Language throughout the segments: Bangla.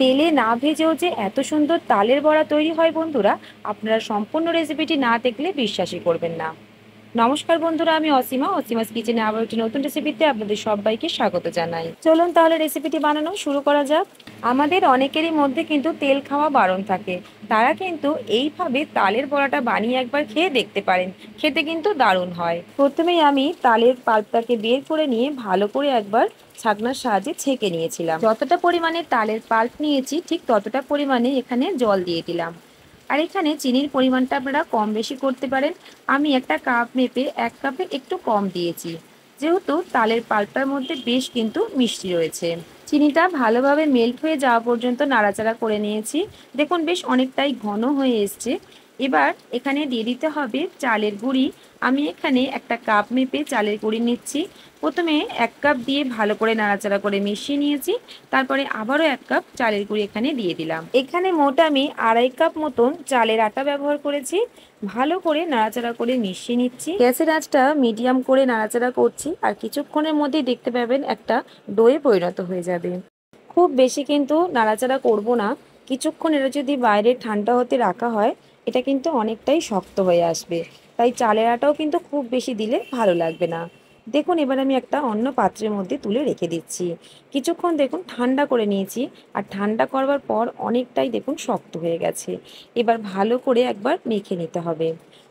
তেলে না ভেজেও যে এত সুন্দর তালের বড়া তৈরি হয় বন্ধুরা, আপনারা সম্পূর্ণ রেসিপিটি না দেখলে বিশ্বাসই করবেন না। নমস্কার বন্ধুরা, আমি অসীমাস কিচেনে আবার একটি নতুন রেসিপিতে আপনাদের সবাইকে স্বাগত জানাই। চলুন তাহলে রেসিপিটি বানানো শুরু করা যাক। আমাদের অনেকেরই মধ্যে কিন্তু তেল খাওয়া বারণ থাকে, তারা কিন্তু এইভাবে তালের বড়াটা বানিয়ে একবার খেয়ে দেখতে পারেন। খেতে কিন্তু দারুণ হয়। প্রথমেই আমি তালের পাল্পটাকে বের করে নিয়ে ভালো করে একবার ছাঁকনার সাহায্যে ছেঁকে নিয়েছিলাম। যতটা পরিমাণে তালের পাল্প নিয়েছি ঠিক ততটা পরিমাণে এখানে জল দিয়ে দিলাম। আর এখানে চিনির পরিমাণটা আপনারা কম বেশি করতে পারেন। আমি একটা কাপ মেপে 1 কাপে একটু কম দিয়েছি, যেহেতু তালের পাল্পটার মধ্যে বেশ কিন্তু মিষ্টি রয়েছে। চিনিটা ভালোভাবে মেল্ট হয়ে যাওয়া পর্যন্ত নাড়াচাড়া করে নিয়েছি। দেখুন বেশ অনেকটাই ঘন হয়ে এসছে। এবার এখানে দিয়ে দিতে হবে চালের গুঁড়ি। আমি এখানে একটা কাপ মেপে চালের গুঁড়ি নিচ্ছি। প্রথমে 1 কাপ দিয়ে ভালো করে নাড়াচাড়া করে মিশিয়ে নিয়েছি। তারপরে আবারও 1 কাপ চালের গুঁড়ি এখানে দিয়ে দিলাম। এখানে মোট আমি 2.5 কাপ মতন চালের আটা ব্যবহার করেছি। ভালো করে নাড়াচাড়া করে মিশিয়ে নিচ্ছি। গ্যাসের আঁচটা মিডিয়াম করে নাড়াচাড়া করছি, আর কিছুক্ষণের মধ্যেই দেখতে পাবেন একটা ডোয়ে পরিণত হয়ে যাবে। খুব বেশি কিন্তু নাড়াচাড়া করব না। কিছুক্ষণ এটা যদি বাইরে ঠান্ডা হতে রাখা হয়, এটা কিন্তু অনেকটাই শক্ত হয়ে আসবে। তাই চালের আটাও কিন্তু খুব বেশি দিলে ভালো লাগবে না। দেখুন এবার আমি একটা অন্য পাত্রের মধ্যে তুলে রেখে দিচ্ছি। কিছুক্ষণ দেখুন ঠান্ডা করে নিয়েছি, আর ঠান্ডা করবার পর অনেকটাই দেখুন শক্ত হয়ে গেছে। এবার ভালো করে একবার মেখে নিতে হবে।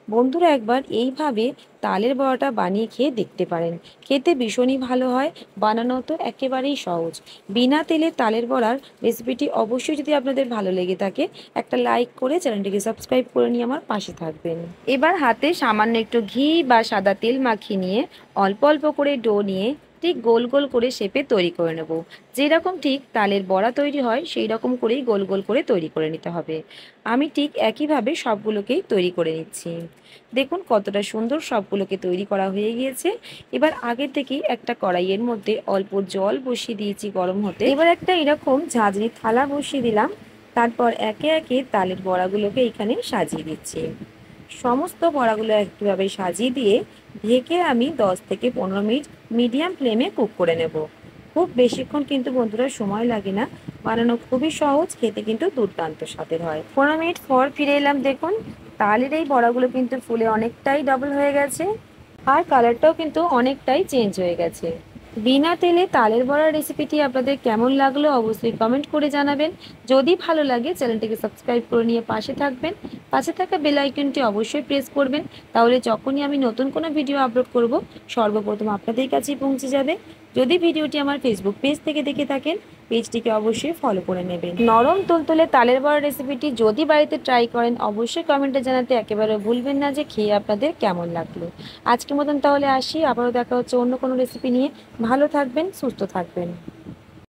বন্ধুরা একবার এইভাবে তালের বড়াটা বানিয়ে খেয়ে দেখতে পারেন। খেতে ভীষণই ভালো হয়, বানানো তো একেবারেই সহজ। বিনা তেলে তালের বড়ার রেসিপিটি অবশ্যই যদি আপনাদের ভালো লেগে থাকে, একটা লাইক করে চ্যানেলটিকে সাবস্ক্রাইব করে নিয়ে আমার পাশে থাকবেন। এবার হাতে সামান্য একটু ঘি বা সাদা তেল মাখিয়ে নিয়ে অল্প অল্প করে ডো নিয়ে ঠিক গোল গোল করে শেপে তৈরি করে নেব। যেরকম ঠিক তালের বড়া তৈরি হয় সেই রকম করেই গোল গোল করে তৈরি করে নিতে হবে। আমি ঠিক একইভাবে সবগুলোকেই তৈরি করে নিচ্ছি। দেখুন কতটা সুন্দর সবগুলোকে তৈরি করা হয়ে গিয়েছে। এবার আগে থেকেই একটা কড়াইয়ের মধ্যে অল্প জল বসিয়ে দিয়েছি গরম হতে। এবার একটা এরকম ঝাঁঝরি থালা বসিয়ে দিলাম। তারপর একে একে তালের বড়াগুলোকে এখানে সাজিয়ে দিচ্ছি। সমস্ত বড়াগুলো একইভাবে সাজিয়ে দিয়ে ঢেকে আমি 10 থেকে 15 মিনিট মিডিয়াম ফ্লেমে কুক করে নেব। খুব বেশিক্ষণ কিন্তু বন্ধুরা সময় লাগে না, বানানো খুবই সহজ, খেতে কিন্তু দুর্দান্ত স্বাদের হয়। 15 মিনিট পর ফিরে এলাম। দেখুন তালের এই বড়াগুলো কিন্তু ফুলে অনেকটাই ডবল হয়ে গেছে, আর কালারটাও কিন্তু অনেকটাই চেঞ্জ হয়ে গেছে। বিনা তেলে তালের বড়ার রেসিপিটি আপনাদের কেমন লাগলো অবশ্যই কমেন্ট করে জানাবেন। যদি ভালো লাগে চ্যানেলটিকে সাবস্ক্রাইব করে নিয়ে পাশে থাকবেন। পাশে থাকা বেল আইকনটি অবশ্যই প্রেস করবেন, তাহলে যখনই আমি নতুন কোনো ভিডিও আপলোড করব সর্বপ্রথম আপনাদের কাছেই পৌঁছে যাবে। যদি ভিডিওটি আমার ফেসবুক পেজ থেকে দেখে থাকেন, পেজটিকে অবশ্যই ফলো করে নেবেন। নরম তুলতুলে তালের বড়া রেসিপিটি যদি বাড়িতে ট্রাই করেন অবশ্যই কমেন্টে জানাতে একেবারে ভুলবেন না যে খেয়ে আপনাদের কেমন লাগলো। আজকের মতন তাহলে আসি, আবারও দেখা হচ্ছে অন্য কোনো রেসিপি নিয়ে। ভালো থাকবেন, সুস্থ থাকবেন।